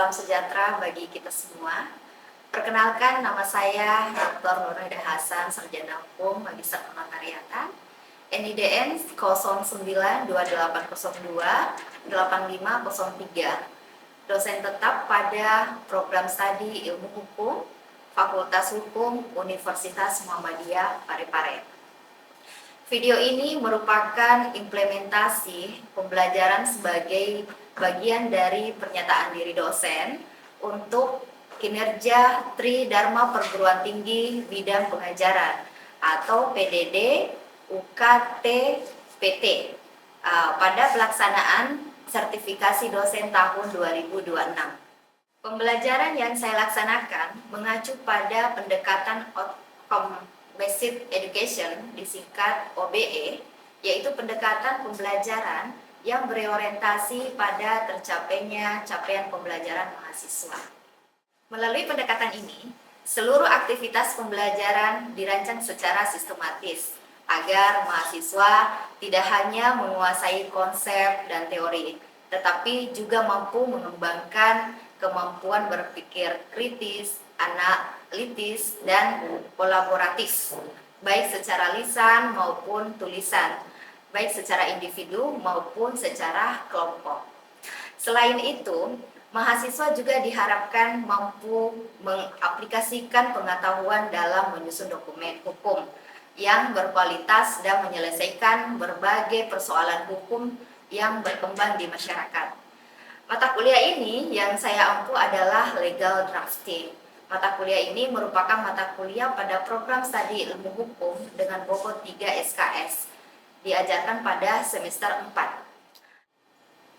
salam sejahtera bagi kita semua. Perkenalkan, nama saya Dr. Nurhayda Hasan, Sarjana Hukum, Magister Penotariatan, NIDN 0928028503, dosen tetap pada program studi Ilmu Hukum, Fakultas Hukum Universitas Muhammadiyah Parepare. Video ini merupakan implementasi pembelajaran sebagai bagian dari pernyataan diri dosen untuk kinerja Tridharma Perguruan Tinggi Bidang Pengajaran atau PDD UKT PT pada pelaksanaan sertifikasi dosen tahun 2026. Pembelajaran yang saya laksanakan mengacu pada pendekatan outcome Basic Education, disingkat OBE, yaitu pendekatan pembelajaran yang berorientasi pada tercapainya capaian pembelajaran mahasiswa. Melalui pendekatan ini, seluruh aktivitas pembelajaran dirancang secara sistematis agar mahasiswa tidak hanya menguasai konsep dan teori, tetapi juga mampu mengembangkan kemampuan berpikir kritis, analitis, dan kolaboratif, baik secara lisan maupun tulisan, baik secara individu maupun secara kelompok. Selain itu, mahasiswa juga diharapkan mampu mengaplikasikan pengetahuan dalam menyusun dokumen hukum yang berkualitas dan menyelesaikan berbagai persoalan hukum yang berkembang di masyarakat. Mata kuliah ini yang saya ampu adalah Legal Drafting. Mata kuliah ini merupakan mata kuliah pada program studi Ilmu Hukum dengan bobot 3 SKS, diajarkan pada semester 4.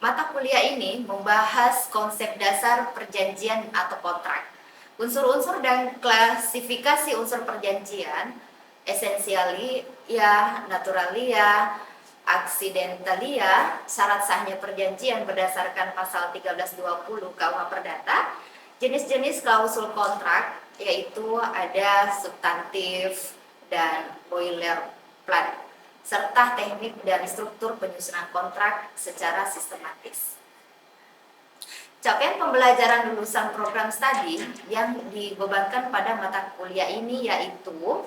Mata kuliah ini membahas konsep dasar perjanjian atau kontrak, unsur-unsur dan klasifikasi unsur perjanjian, esensialia, naturalia, accidentalia, syarat sahnya perjanjian berdasarkan pasal 1320 KUH Perdata, jenis-jenis klausul kontrak, yaitu ada substantif dan boilerplate, serta teknik dan struktur penyusunan kontrak secara sistematis. Capaian pembelajaran lulusan program studi yang dibebankan pada mata kuliah ini yaitu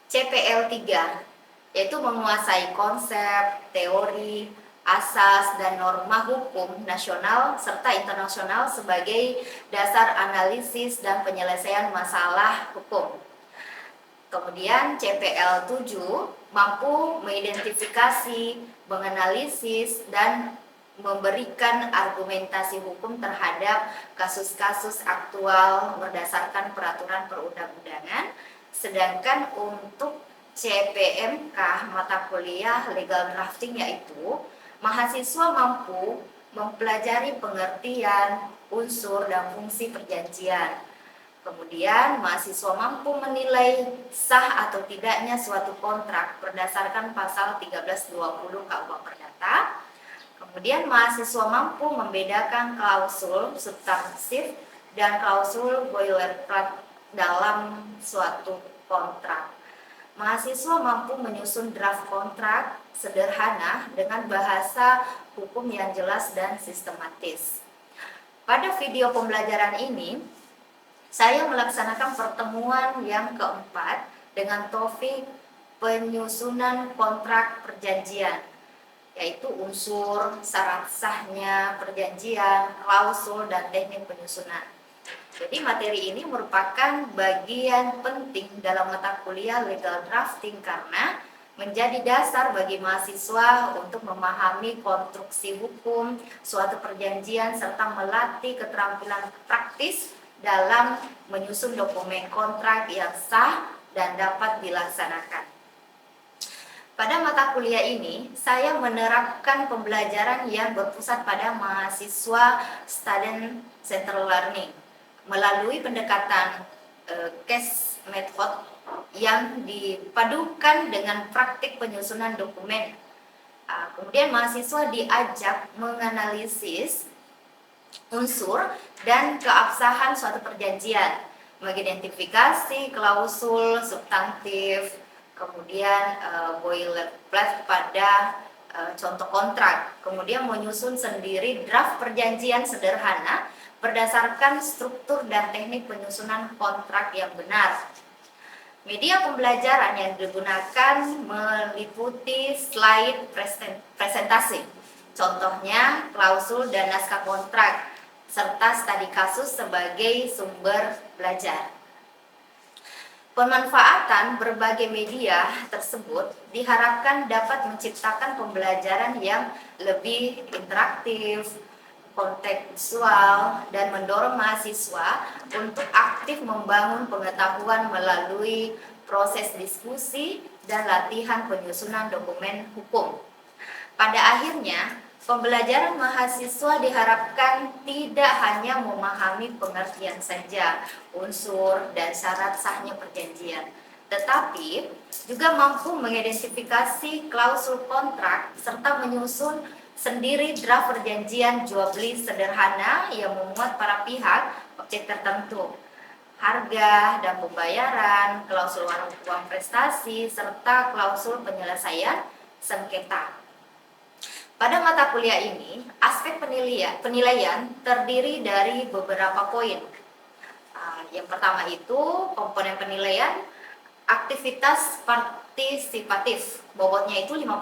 CPL 3, yaitu menguasai konsep, teori, asas, dan norma hukum nasional serta internasional sebagai dasar analisis dan penyelesaian masalah hukum. Kemudian CPL 7 mampu mengidentifikasi, menganalisis, dan memberikan argumentasi hukum terhadap kasus-kasus aktual berdasarkan peraturan perundang-undangan, sedangkan untuk CPMK mata kuliah Legal Drafting yaitu mahasiswa mampu mempelajari pengertian, unsur, dan fungsi perjanjian. Kemudian mahasiswa mampu menilai sah atau tidaknya suatu kontrak berdasarkan pasal 1320 KUH Perdata. Kemudian mahasiswa mampu membedakan klausul substansif dan klausul boilerplate dalam suatu kontrak. Mahasiswa mampu menyusun draft kontrak sederhana dengan bahasa hukum yang jelas dan sistematis. Pada video pembelajaran ini, saya melaksanakan pertemuan yang keempat dengan topik penyusunan kontrak perjanjian, yaitu unsur, syarat sahnya perjanjian, klausul, dan teknik penyusunan. Jadi materi ini merupakan bagian penting dalam mata kuliah Legal Drafting karena menjadi dasar bagi mahasiswa untuk memahami konstruksi hukum, suatu perjanjian, serta melatih keterampilan praktis dalam menyusun dokumen kontrak yang sah dan dapat dilaksanakan. Pada mata kuliah ini, saya menerapkan pembelajaran yang berpusat pada mahasiswa student centered learning melalui pendekatan case method yang dipadukan dengan praktik penyusunan dokumen. Kemudian mahasiswa diajak menganalisis unsur dan keabsahan suatu perjanjian, mengidentifikasi klausul substantif, kemudian boilerplate pada contoh kontrak, kemudian menyusun sendiri draft perjanjian sederhana berdasarkan struktur dan teknik penyusunan kontrak yang benar. Media pembelajaran yang digunakan meliputi slide presentasi, contohnya klausul dan naskah kontrak, serta studi kasus sebagai sumber belajar. Pemanfaatan berbagai media tersebut diharapkan dapat menciptakan pembelajaran yang lebih interaktif, kontekstual, dan mendorong mahasiswa untuk aktif membangun pengetahuan melalui proses diskusi dan latihan penyusunan dokumen hukum. Pada akhirnya, pembelajaran mahasiswa diharapkan tidak hanya memahami pengertian saja, unsur dan syarat sahnya perjanjian, tetapi juga mampu mengidentifikasi klausul kontrak serta menyusun sendiri draft perjanjian jual beli sederhana yang memuat para pihak objek tertentu, harga dan pembayaran, klausul uang prestasi, serta klausul penyelesaian sengketa. Pada mata kuliah ini, aspek penilaian terdiri dari beberapa poin. Yang pertama itu komponen penilaian aktivitas partisipatif, bobotnya itu 50%.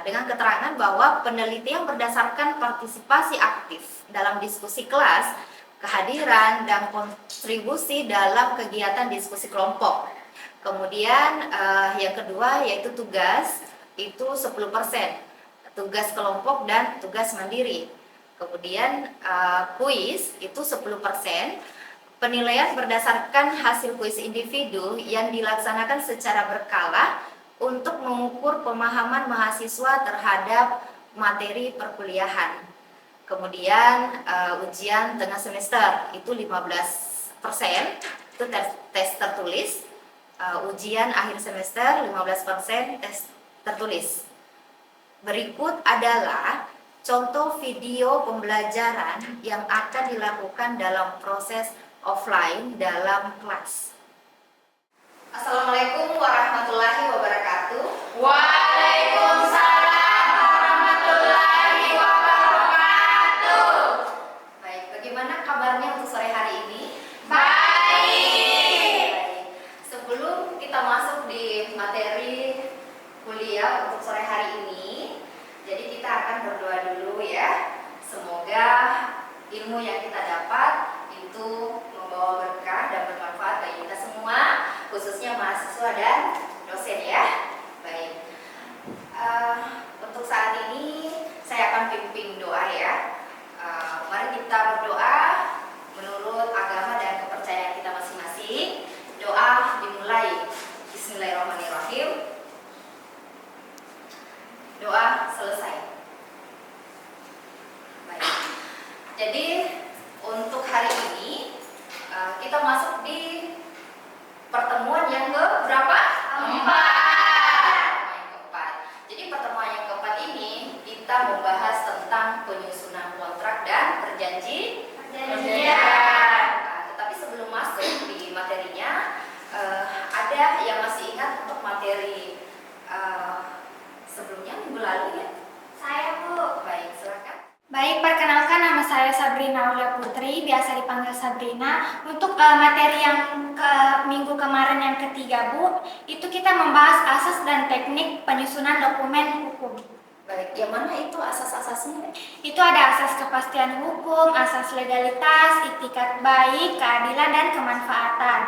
Dengan keterangan bahwa penelitian berdasarkan partisipasi aktif dalam diskusi kelas, kehadiran dan kontribusi dalam kegiatan diskusi kelompok. Kemudian yang kedua yaitu tugas, itu 10%, tugas kelompok dan tugas mandiri. Kemudian kuis itu 10%, penilaian berdasarkan hasil kuis individu yang dilaksanakan secara berkala untuk mengukur pemahaman mahasiswa terhadap materi perkuliahan. Kemudian ujian tengah semester itu 15%, itu tes tertulis. Ujian akhir semester 15% tes tertulis. Berikut adalah contoh video pembelajaran yang akan dilakukan dalam proses offline dalam kelas. Assalamualaikum warahmatullahi wabarakatuh. Waalaikumsalam warahmatullahi wabarakatuh. Baik, bagaimana kabarnya untuk sore hari ini? Baik. Sebelum kita masuk di materi kuliah untuk sore hari ini, jadi kita akan berdoa dulu ya. Semoga ilmu yang kita dapat itu membawa berkah dan bermanfaat bagi kita semua, khususnya mahasiswa dan dosen ya. Baik, untuk saat ini saya akan pimpin doa ya. Mari kita berdoa menurut agama dan kepercayaan kita masing-masing. Doa dimulai. Bismillahirrahmanirrahim. Doa selesai. Baik, jadi untuk hari ini kita masuk di pertemuan yang ke-berapa? Keempat. Jadi pertemuan yang keempat ini kita membahas tentang penyusunan kontrak dan perjanjian. Tetapi sebelum masuk di materinya, ada yang masih ingat untuk materi sebelumnya minggu lalu ya? Saya, Bu. Baik, silakan. Baik, perkenalkan nama saya Sabrina Aulia Putri, biasa dipanggil Sabrina. Untuk materi yang minggu kemarin yang ketiga, Bu, itu kita membahas asas dan teknik penyusunan dokumen hukum. Baik, yang mana itu asas-asasnya? Itu ada asas kepastian hukum, asas legalitas, itikat baik, keadilan, dan kemanfaatan.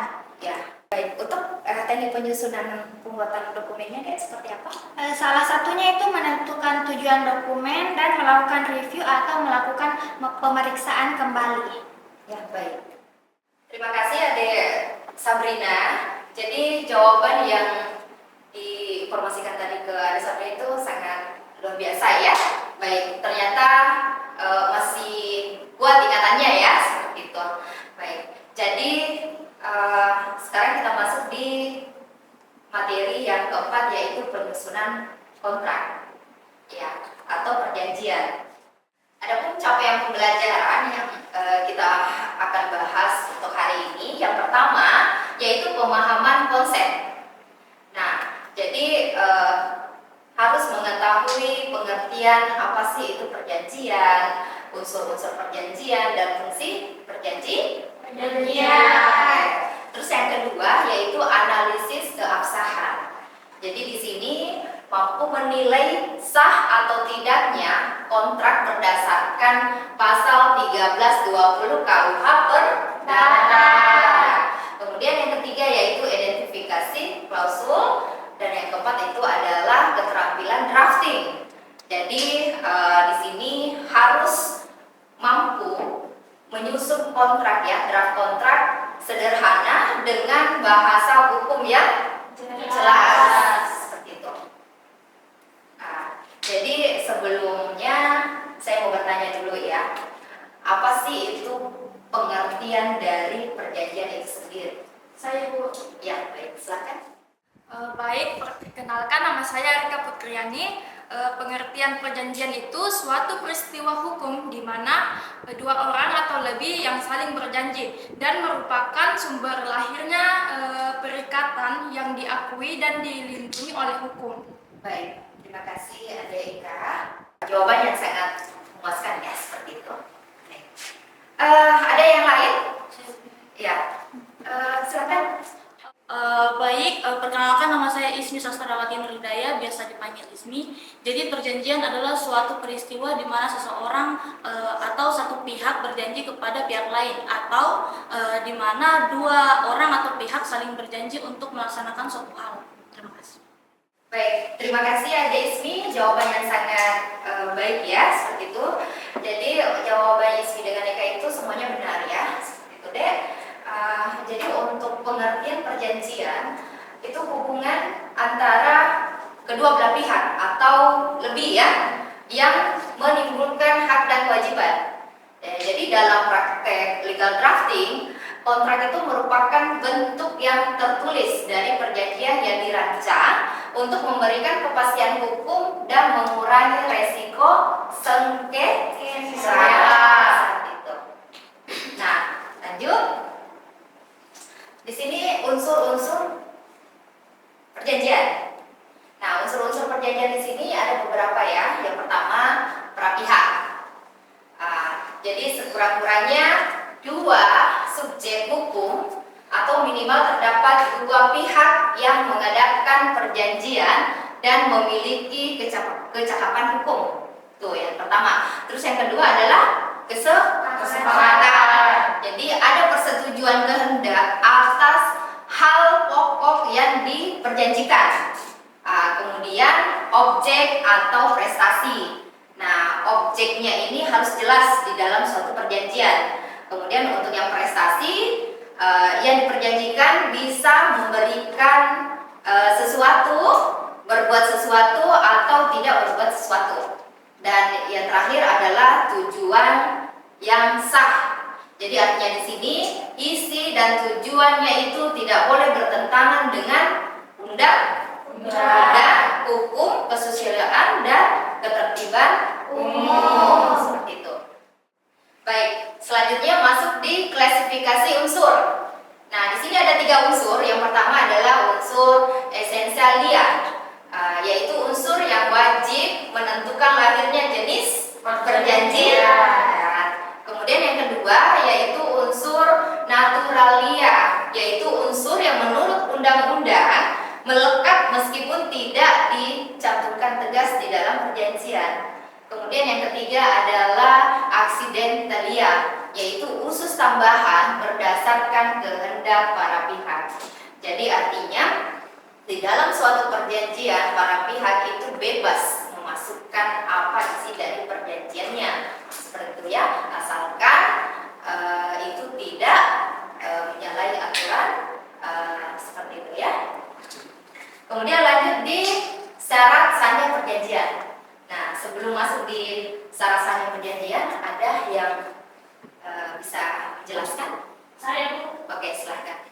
Ya, baik. Untuk teknik penyusunan pembuatan dokumennya kayak seperti apa? Salah satunya itu menentukan tujuan dokumen dan melakukan review atau melakukan pemeriksaan kembali. Ya, baik. Terima kasih Adik Sabrina. Jadi jawaban yang diinformasikan tadi ke Adik Sabrina itu sangat luar biasa ya. Baik, ternyata masih kuat ingatannya ya, seperti itu. Baik, jadi sekarang kita masuk di materi yang keempat, yaitu penyusunan kontrak ya, atau perjanjian. Adapun capaian pembelajaran yang kita akan bahas untuk hari ini, yang pertama yaitu pemahaman konsep. Nah, jadi harus mengetahui mengetahui pengertian apa sih itu perjanjian, unsur-unsur perjanjian, dan fungsi perjanjian. Terus yang kedua yaitu analisis keabsahan. Jadi di sini mampu menilai sah atau tidaknya kontrak berdasarkan pasal 1320 KUH Perdata. Kemudian yang ketiga yaitu identifikasi klausul, dan yang keempat itu adalah keterampilan drafting. Jadi di sini harus mampu menyusun kontrak ya, draft kontrak sederhana dengan bahasa hukum yang jelas seperti itu. Jadi sebelumnya saya mau bertanya dulu ya, apa sih itu pengertian dari perjanjian itu sendiri? Saya Bu. Ya, baik, silakan. Baik, perkenalkan nama saya Rika Putriani. Pengertian perjanjian itu suatu peristiwa hukum di mana dua orang atau lebih yang saling berjanji dan merupakan sumber lahirnya perikatan yang diakui dan dilindungi oleh hukum. Baik, terima kasih Adik Ika. Jawaban yang sangat memuaskan ya, seperti itu. Baik. Ada yang lain? Ya, silakan. Perkenalkan nama saya Ismi Sastrawati Nuridaya, biasa dipanggil Ismi. Jadi perjanjian adalah suatu peristiwa di mana seseorang atau satu pihak berjanji kepada pihak lain, atau di mana dua orang atau pihak saling berjanji untuk melaksanakan suatu hal. Terima kasih. Baik, terima kasih Adik Ismi, jawaban yang sangat baik ya, seperti itu. Jadi jawaban Ismi dengan Eka itu semuanya benar ya, seperti itu deh. Jadi untuk pengertian perjanjian itu hubungan antara kedua belah pihak atau lebih ya, yang menimbulkan hak dan kewajiban. Jadi dalam praktek legal drafting, kontrak itu merupakan bentuk yang tertulis dari perjanjian yang dirancang untuk memberikan kepastian hukum dan mengurangi resiko sengketa. Itu. Nah, lanjut. Di sini unsur-unsur perjanjian. Nah, unsur-unsur perjanjian di sini ada beberapa ya. Yang pertama, prapihak. Jadi sekurang-kurangnya dua subjek hukum atau minimal terdapat dua pihak yang mengadakan perjanjian dan memiliki kecakapan hukum. Itu yang pertama. Terus yang kedua adalah kesepakatan. Jadi ada persetujuan kehendak atas hal pokok yang diperjanjikan. Kemudian objek atau prestasi. Nah, objeknya ini harus jelas di dalam suatu perjanjian. Kemudian untuk yang prestasi yang diperjanjikan bisa memberikan sesuatu, berbuat sesuatu atau tidak berbuat sesuatu. Dan yang terakhir adalah tujuan yang sah. Jadi artinya di sini isi dan tujuannya itu tidak boleh bertentangan dengan undang-undang, hukum, kesusilaan dan ketertiban umum. Seperti itu. Baik, selanjutnya masuk di klasifikasi unsur. Nah, di sini ada 3 unsur. Yang pertama adalah unsur esensialia, yaitu unsur yang wajib menentukan lahirnya jenis perjanjian. Kemudian yang kedua yaitu unsur naturalia, yaitu unsur yang menurut undang-undang melekat meskipun tidak dicantumkan tegas di dalam perjanjian. Kemudian yang ketiga adalah accidentalia, yaitu usus tambahan berdasarkan kehendak para pihak. Jadi artinya di dalam suatu perjanjian para pihak itu bebas memasukkan apa isi dari perjanjiannya, seperti itu ya, asalkan itu tidak menyalahi aturan, seperti itu ya. Kemudian lanjut di syarat sahnya perjanjian. Nah, sebelum masuk di syarat sahnya perjanjian, ada yang bisa menjelaskan? Saya, Bu. Oke, silahkan.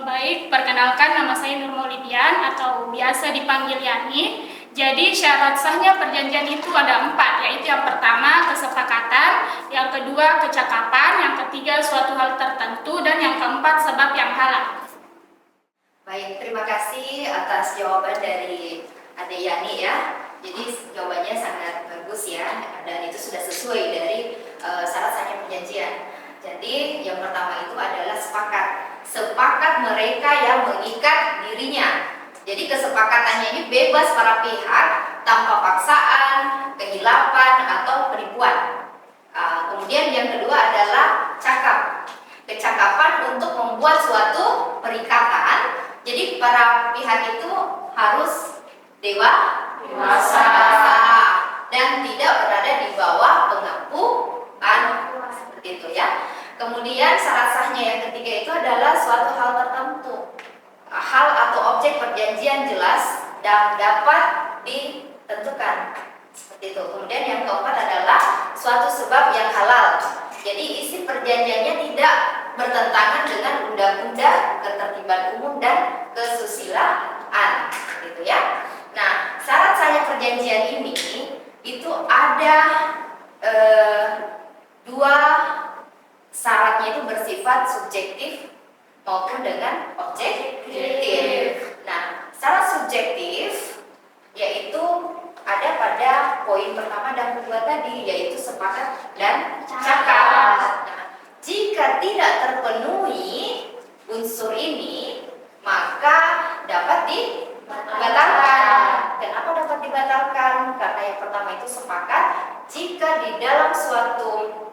Baik, perkenalkan nama saya Nur Maulidian atau biasa dipanggil Yani. Jadi syarat sahnya perjanjian itu ada 4, yaitu yang pertama kesepakatan, yang kedua kecakapan, yang ketiga suatu hal tertentu, dan yang keempat sebab yang halal. Baik, terima kasih atas jawaban dari Adik Yani ya. Jadi jawabannya sangat bagus ya, dan itu sudah sesuai dari syarat sahnya perjanjian. Jadi yang pertama itu adalah sepakat. Sepakat mereka yang mengikat dirinya. Jadi kesepakatannya ini bebas para pihak tanpa paksaan, kehilapan atau penipuan. Kemudian yang kedua adalah cakap. Kecakapan untuk membuat suatu perikatan. Jadi para pihak itu harus dewasa dan tidak berada di bawah pengakuan, seperti itu ya. Kemudian syarat sahnya yang ketiga itu adalah suatu hal tertentu, hal atau objek perjanjian jelas dan dapat ditentukan, seperti itu. Kemudian yang keempat adalah suatu sebab yang halal. Jadi isi perjanjiannya tidak bertentangan dengan undang-undang, ketertiban umum dan kesusilaan, gitu ya. Nah, syarat sahnya perjanjian ini itu ada dua syaratnya itu bersifat subjektif maupun dengan objektif. Nah, syarat subjektif yaitu ada pada poin pertama dan kedua tadi, yaitu sepakat dan cakap. Nah, jika tidak terpenuhi unsur ini, maka dapat dibatalkan. Kenapa dapat dibatalkan? Karena yang pertama itu sepakat. Jika di dalam suatu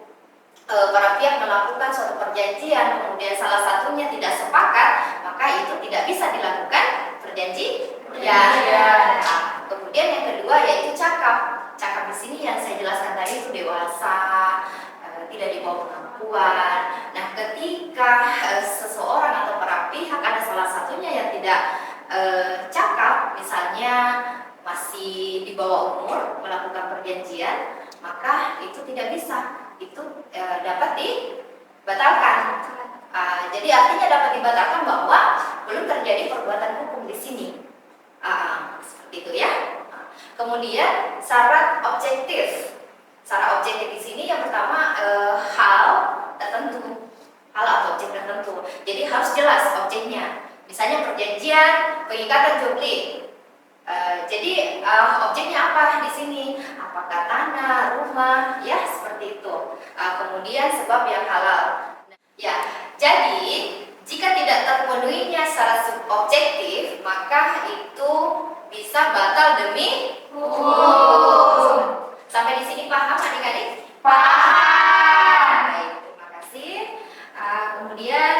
para pihak melakukan suatu perjanjian, kemudian salah satunya tidak sepakat, maka itu tidak bisa dilakukan perjanjian. Nah, kemudian yang kedua yaitu cakap. Cakap di sini yang saya jelaskan tadi itu dewasa, tidak di bawah pengakuan. Nah, ketika seseorang atau para pihak ada salah satunya yang tidak cakap, misalnya masih di bawah umur melakukan perjanjian, maka itu tidak bisa, itu dapat dibatalkan. Jadi artinya dapat dibatalkan bahwa belum terjadi perbuatan hukum di sini. Seperti itu ya. Kemudian syarat objektif. Syarat objektif di sini yang pertama hal tertentu, hal atau objek tertentu. Jadi harus jelas objeknya. Misalnya perjanjian pengikatan jual beli. Jadi objeknya apa di sini? Apakah tanah, rumah, ya seperti itu. Kemudian sebab yang halal. Ya, jadi jika tidak terpenuhinya secara subjektif, maka itu bisa batal demi hukum. Sampai di sini paham adik-adik? Paham. Baik, terima kasih. Kemudian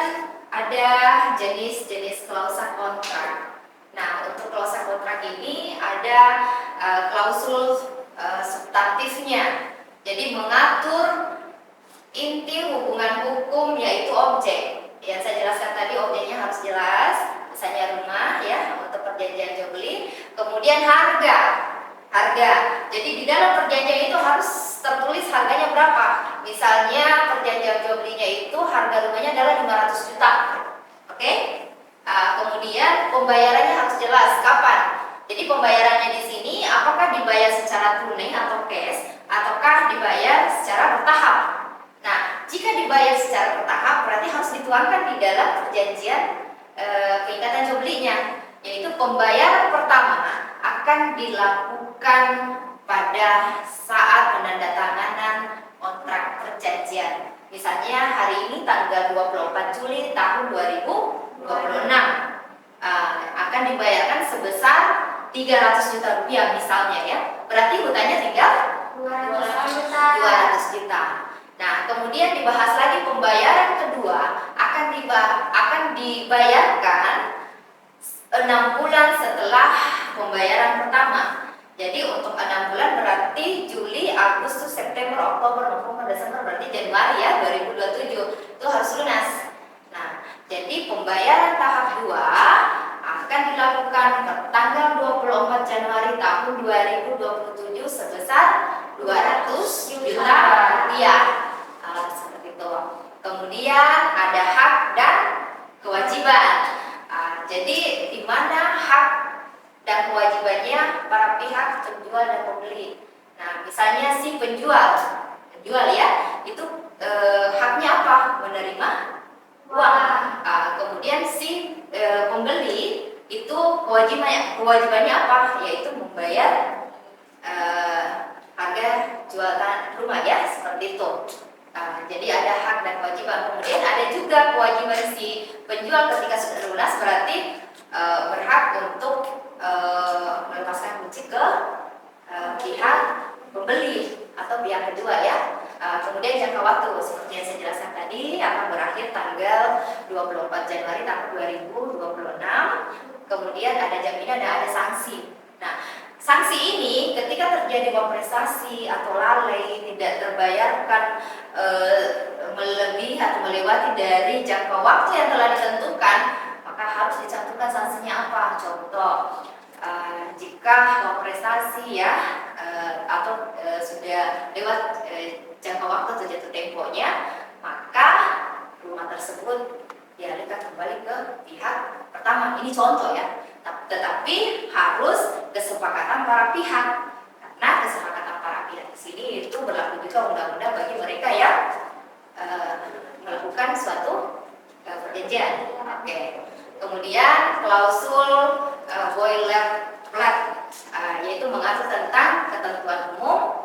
ada jenis-jenis klausa kontrak. Nah, untuk klausa kontrak ini ada klausul substantifnya. Jadi mengatur inti hubungan hukum yaitu objek. Yang saya jelaskan tadi objeknya harus jelas, misalnya rumah ya untuk perjanjian jual beli. Kemudian harga. Jadi di dalam perjanjian itu harus tertulis harganya berapa. Misalnya perjanjian jual belinya itu harga rumahnya adalah 500 juta. Oke? Kemudian pembayarannya harus jelas kapan. Jadi pembayarannya di sini apakah dibayar secara tunai atau cash ataukah dibayar secara bertahap. Nah, jika dibayar secara bertahap berarti harus dituangkan di dalam perjanjian pengikatan jual belinya, yaitu pembayaran pertama akan dilakukan pada saat penandatanganan kontrak perjanjian. Misalnya hari ini tanggal 24 Juli tahun 2026 akan dibayarkan sebesar 300 juta rupiah misalnya ya. Berarti hutangnya tinggal 200 juta. Nah, kemudian dibahas lagi pembayaran kedua akan dibayarkan 6 bulan setelah pembayaran pertama. Jadi untuk 6 bulan berarti Juli, Agustus, September, Oktober, November, Desember, berarti Januari ya 2027 itu harus lunas. Nah, jadi pembayaran tahap 2 akan dilakukan tanggal 24 Januari tahun 2027 sebesar 200 juta rupiah. Seperti itu. Kemudian ada hak dan kewajiban. Jadi di mana hak dan kewajibannya para pihak penjual dan pembeli. Nah, misalnya si penjual ya, itu haknya apa? Menerima uang. Kemudian si pembeli itu kewajibannya apa? Yaitu membayar terima ya, seperti itu. Jadi ada hak dan kewajiban. Kemudian ada juga kewajiban si penjual ketika sudah lunas, berarti berhak untuk melepaskan kunci ke pihak pembeli atau pihak kedua ya. Kemudian jangka waktu seperti yang saya jelaskan tadi akan berakhir tanggal 24 Januari tahun 2026. Kemudian ada jaminan dan ada sanksi. Nah, sanksi ini ketika terjadi uang prestasi atau lalai tidak terbayarkan melebihi atau melewati dari jangka waktu yang telah ditentukan, maka harus dicantumkan sanksinya apa? Contoh, jika uang prestasi ya atau sudah lewat jangka waktu atau jatuh temponya, maka rumah tersebut dialihkan kembali ke pihak pertama. Ini contoh ya, tetapi harus kesepakatan para pihak, karena kesepakatan para pihak di sini itu berlaku juga undang-undang bagi mereka yang melakukan suatu perjanjian. Oke. Kemudian klausul boilerplate, yaitu mengatur tentang ketentuan umum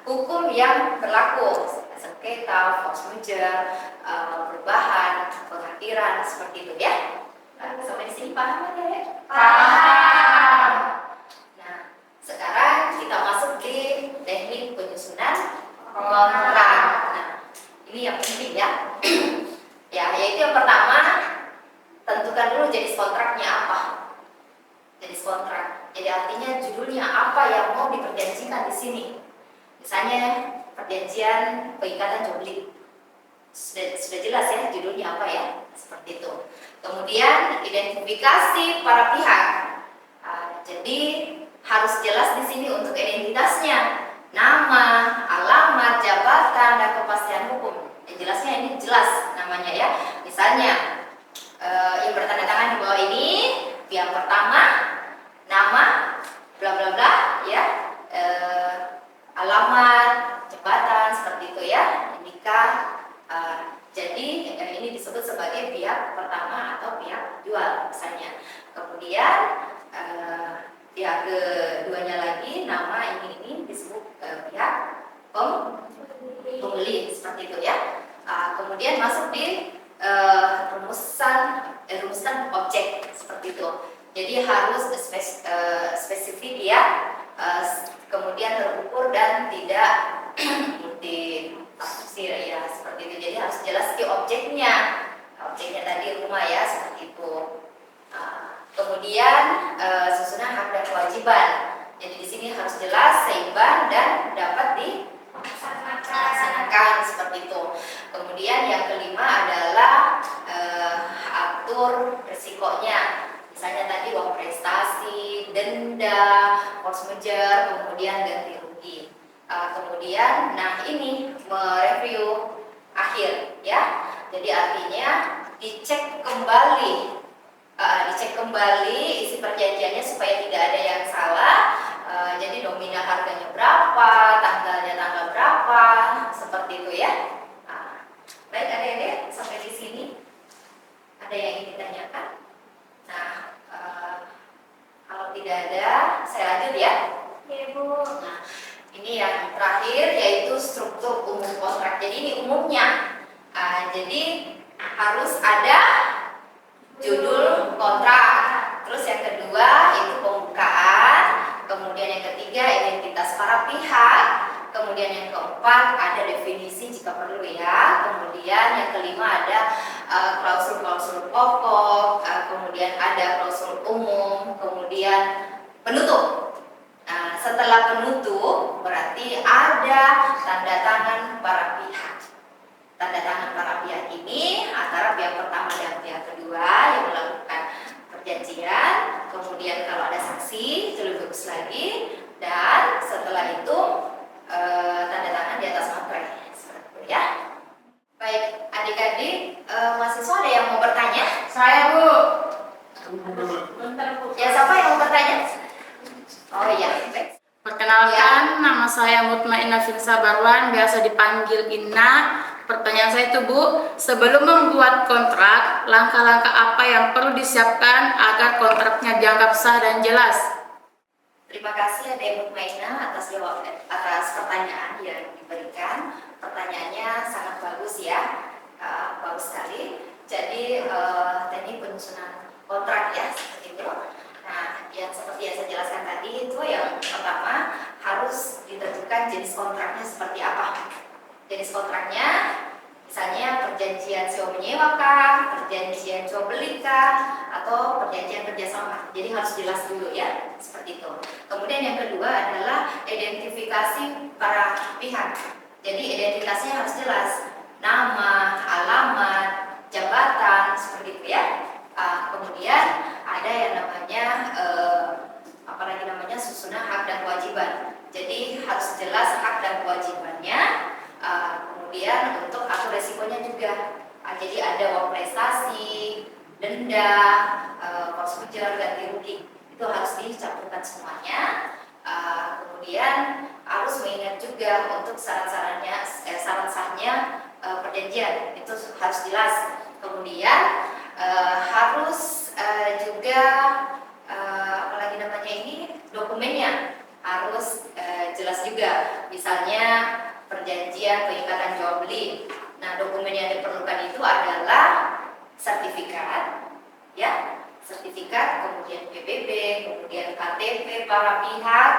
hukum yang berlaku, sengketa, force majeure, perubahan, pengakhiran, seperti itu ya. Sampai di sini paham ya? Paham. Nah, sekarang kita masuk di teknik penyusunan kontrak. Nah, ini yang penting ya. Ya, yaitu yang pertama, tentukan dulu jenis kontraknya apa. Jenis kontrak. Jadi artinya judulnya apa yang mau diperjanjikan di sini. Misalnya perjanjian pengikatan jual beli. Sudah jelas ya judulnya apa ya, seperti itu. Kemudian identifikasi para pihak. Jadi harus jelas di sini untuk identitasnya, nama, alamat, jabatan, dan kepastian hukum. Jelasnya ini jelas namanya ya. Misalnya yang bertanda tangan di bawah ini pihak pertama, nama, bla bla bla ya, alamat, jabatan, seperti itu ya, nikah. Jadi ini disebut sebagai pihak pertama atau pihak jual misalnya. Kemudian pihak keduanya lagi, nama ini disebut pihak pembeli, seperti itu ya. Kemudian masuk di rumusan objek, seperti itu. Jadi harus spesifik ya, kemudian terukur dan tidak multitafsir ya, seperti itu. Jadi harus jelas di objeknya tadi rumah ya, seperti itu. Kemudian susunan hak dan kewajiban. Jadi di sini harus jelas, seimbang dan dapat dilaksanakan, seperti itu. Kemudian yang kelima adalah atur risikonya. Misalnya tadi uang prestasi, denda, force majeure, kemudian ganti rugi. Kemudian, nah ini mereview akhir ya. Jadi artinya dicek kembali isi perjanjiannya supaya tidak ada yang salah. Jadi nominal harganya berapa, tanggalnya tanggal berapa, seperti itu ya. Baik adik-adik, sampai di sini ada yang ingin ditanyakan? Nah, kalau tidak ada, saya lanjut ya. Ya, Bu. Nah, ini yang terakhir yaitu struktur umum kontrak. Jadi ini umumnya. Jadi harus ada judul kontrak. Terus yang kedua itu pembukaan. Kemudian yang ketiga identitas para pihak. Kemudian yang keempat ada definisi jika perlu ya. Kemudian yang kelima ada klausul-klausul pokok. Kemudian ada klausul umum. Kemudian penutup. Nah, setelah penutup berarti ada tanda tangan para pihak. Tanda tangan para pihak ini antara pihak pertama dan pihak kedua yang melakukan perjanjian. Kemudian kalau ada saksi itu lebih bagus lagi. Dan setelah itu tanda tangan di atas materai, seperti itu ya. Baik, adik-adik, mahasiswa ada yang mau bertanya? Saya, Bu. Ya, siapa yang mau bertanya? Oh iya, baik. Perkenalkan, nama saya Mutmainah Finsa Barwan, biasa dipanggil Inna. Pertanyaan saya itu, Bu, sebelum membuat kontrak, langkah-langkah apa yang perlu disiapkan agar kontraknya dianggap sah dan jelas? Terima kasih Ade Mutmainah atas pertanyaan yang diberikan. Pertanyaannya sangat bagus ya, bagus sekali. Jadi teknik penyusunan kontrak ya seperti itu. Nah, yang seperti yang saya jelaskan tadi itu yang pertama harus ditentukan jenis kontraknya seperti apa. Jenis kontraknya misalnya perjanjian sewa menyewa kah, perjanjian jual beli kah, atau perjanjian kerjasama. Jadi harus jelas dulu ya, seperti itu. Kemudian yang kedua adalah identifikasi para pihak. Jadi identitasnya harus jelas, nama, alamat, jabatan, seperti itu ya. Kemudian ada yang namanya susunan hak dan kewajiban. Jadi harus jelas hak dan kewajibannya. Kemudian untuk atur resikonya juga. Jadi ada uang prestasi, denda, cost ujar, ganti rugi. Itu harus dicampurkan semuanya. Kemudian harus mengingat juga untuk syarat sahnya perjanjian itu harus jelas. Kemudian harus juga dokumennya harus jelas juga. Misalnya perjanjian pengikatan jual beli. Nah, dokumen yang diperlukan itu adalah sertifikat, ya, sertifikat, kemudian PBB, kemudian KTP para pihak,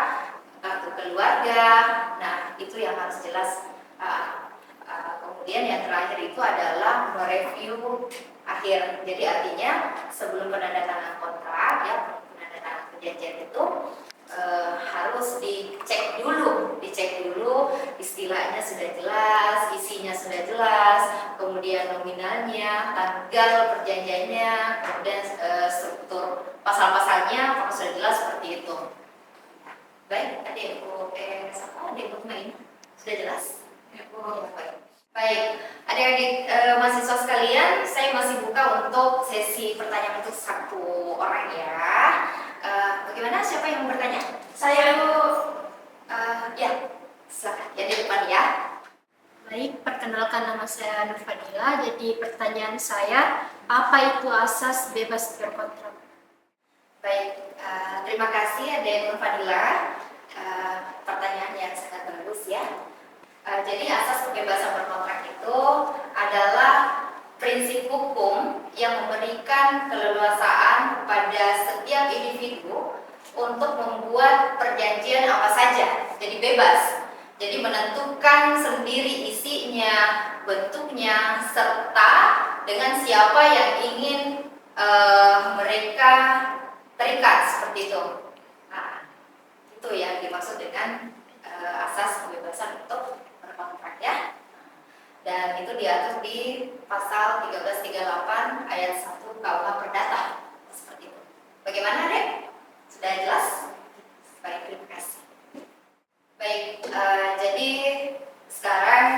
kartu keluarga. Nah, itu yang harus jelas. Kemudian yang terakhir itu adalah mereview akhir. Jadi artinya sebelum penandatanganan kontrak, ya, penandatanganan perjanjian itu harus dicek dulu istilahnya sudah jelas, isinya sudah jelas, kemudian nominalnya, tanggal perjanjiannya, kemudian struktur pasal-pasalnya apakah sudah jelas seperti itu. Baik, Ibu main sudah jelas? Baik, adik-adik mahasiswa sekalian, saya masih buka untuk sesi pertanyaan untuk satu orang ya. Bagaimana? Siapa yang mau bertanya? Saya ya, silakan ya di depan ya. Baik, perkenalkan nama saya Nur Fadila. Jadi pertanyaan saya, apa itu asas bebas berkontrak? Baik, terima kasih Ade Nur Fadila. Pertanyaan yang sangat bagus ya. Jadi asas kebebasan berkontrak itu adalah prinsip hukum yang memberikan keleluasaan kepada setiap individu untuk membuat perjanjian apa saja. Jadi bebas. Jadi menentukan sendiri isinya, bentuknya, serta dengan siapa yang ingin mereka terikat seperti itu. Nah, itu yang dimaksud dengan asas kebebasan untuk berkontrak ya. Dan itu diatur di pasal 1338 ayat 1 KUH Perdata. Seperti itu. Bagaimana, Dek? Sudah jelas? Baik, terima kasih. Baik, jadi sekarang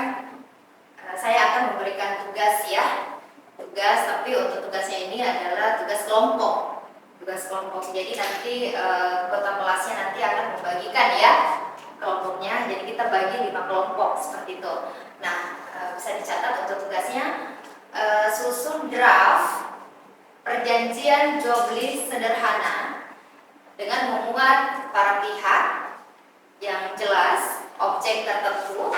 saya akan memberikan tugas ya. Tugas, tapi untuk tugasnya ini adalah tugas kelompok. Tugas kelompok. Jadi nanti kota kelasnya nanti akan membagikan ya kelompoknya. Jadi kita bagi 5 kelompok seperti itu. Nah, bisa dicatat untuk tugasnya susun draft perjanjian jual beli sederhana dengan memuat para pihak yang jelas, objek tertentu,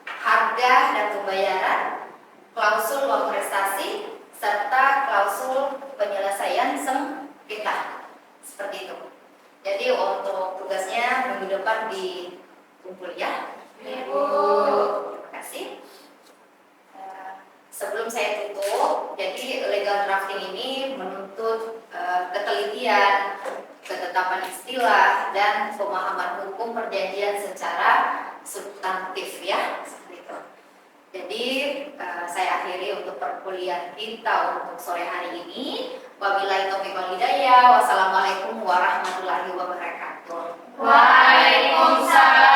harga dan pembayaran, klausul uang prestasi, serta klausul penyelesaian sengketa. Seperti itu. Jadi untuk tugasnya minggu depan dikumpul ya. Ibu. Terima kasih. Sebelum saya tutup, jadi legal drafting ini menuntut ketelitian, ketetapan istilah, dan pemahaman hukum perjanjian secara substantif ya, seperti itu. Jadi saya akhiri untuk perkuliahan kita untuk sore hari ini. Wabillahi taufiq wal hidayah. Wassalamualaikum warahmatullahi wabarakatuh. Waalaikumsalam.